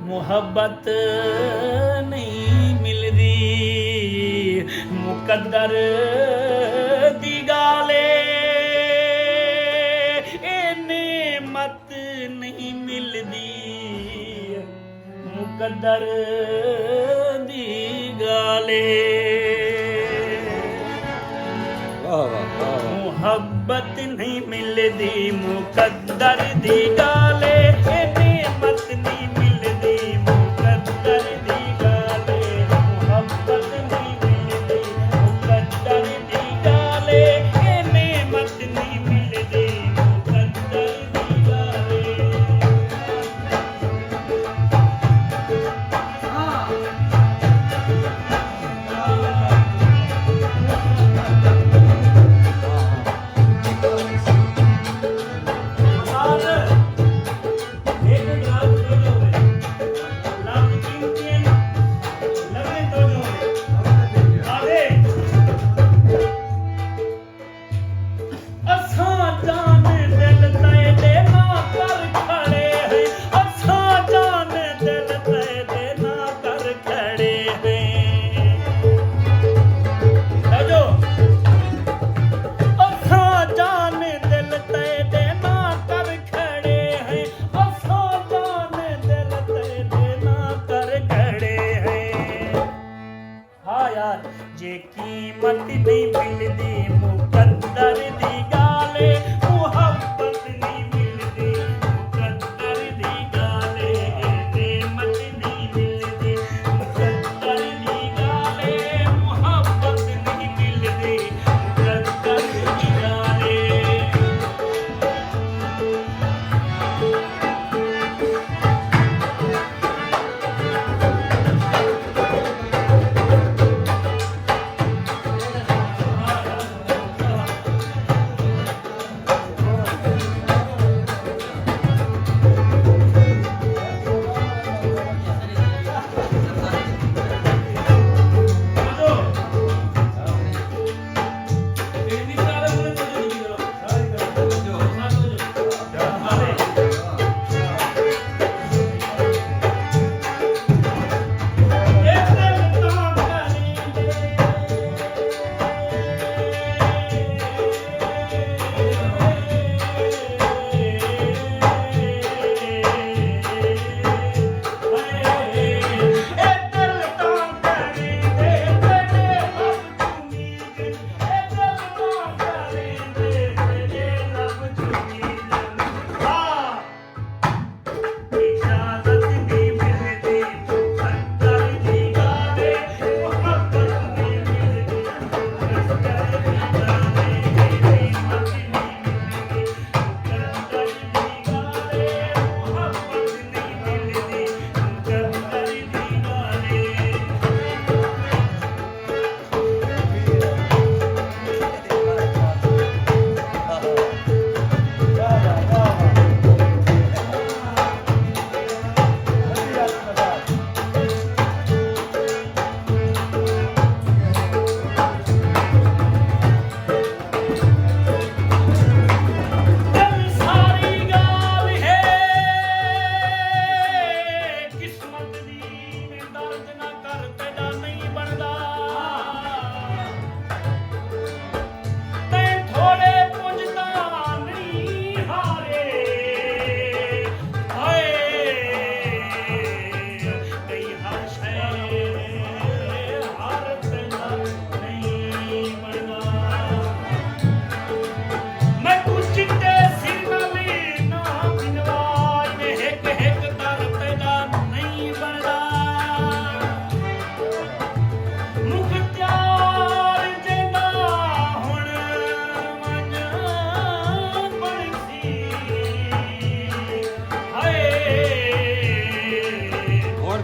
ਮੁਹੱਬਤ ਨਹੀਂ ਮਿਲਦੀ ਮੁਕੱਦਰ ਦੀ ਗਾਲੇ ਇਹ ਨੇਮਤ ਨਹੀਂ ਮਿਲਦੀ ਮੁਕੱਦਰ ਦੀ ਗਾਲੇ ਮੁਹੱਬਤ ਨਹੀਂ ਮਿਲਦੀ ਮੁਕੱਦਰ ਦੀ ਗਾਲੇ ਇਹ ਨੇਮਤ ਨਹੀਂ ਮਿਲਦੀ ਮੁਕੱਦਰ ਦੀ ਗਾਲੇ ਮੁਹੱਬਤ ਨਹੀਂ ਮਿਲਦੀ ਮੁਕੱਦਰ ਦੀ ਗਾਲੇ ਇਹ ਨੇਮਤ ਨਹੀਂ ਮਿਲਦੀ ਮੁਕੱਦਰ ਦੀ ਗਾਲੇ जे कीमत नहीं मिलती मुकद्दर दी गाले मुहब्बत नहीं मिलती मुकद्दर दी गाले नेमत नहीं मिलती मुकद्दर दी गाले मुहब्बत नहीं मिलती मुकद्दर दी गाले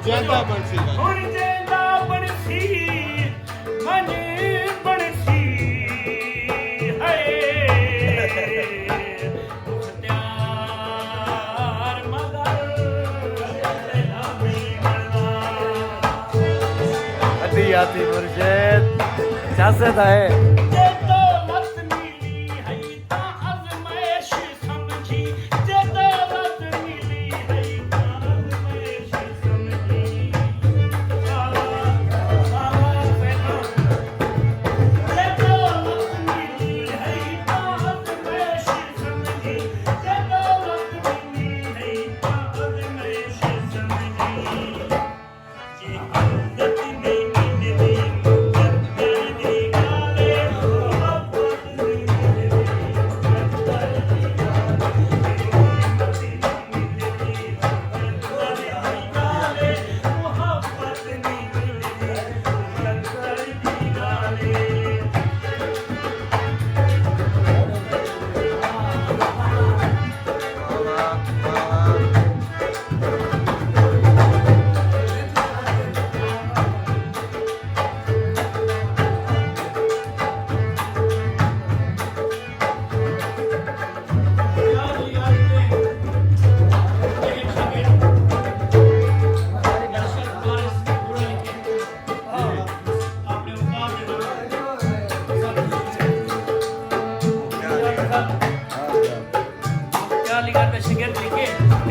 ਜਾਂਦਾ ਬਣਸੀ ਹੁਣ ਜਾਂਦਾ ਬਣਸੀ ਮਨ ਬਣਸੀ ਹਏ ਮੁਖਤਿਆਰ ਮਗਰ ਅੱਡੀ ਆਤੀ ਮੁਰਸ਼ਦ ਸਿਆਸਤ ਹੈ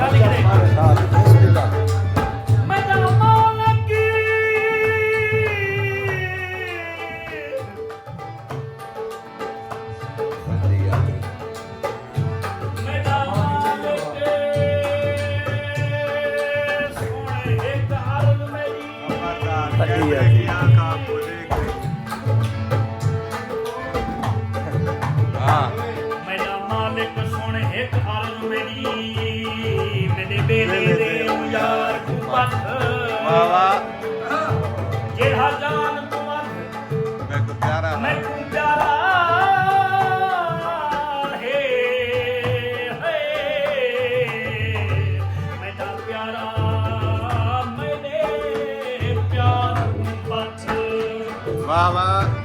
क्या लिख रहे हाँ, बिस्मिल्लाह। मेरा मालिक मेरा मालिक सोने एक अर्ज मेरी हाँ, मेरा मालिक सुन एक अर्ज मेरी मेरे बेले दे यार को पथ वाह वाह, जेड़ा जान तुमन मैं को प्यारा मैं तू प्यारा है मेरा प्यारा मैंने प्यार को पथ वाह वाह।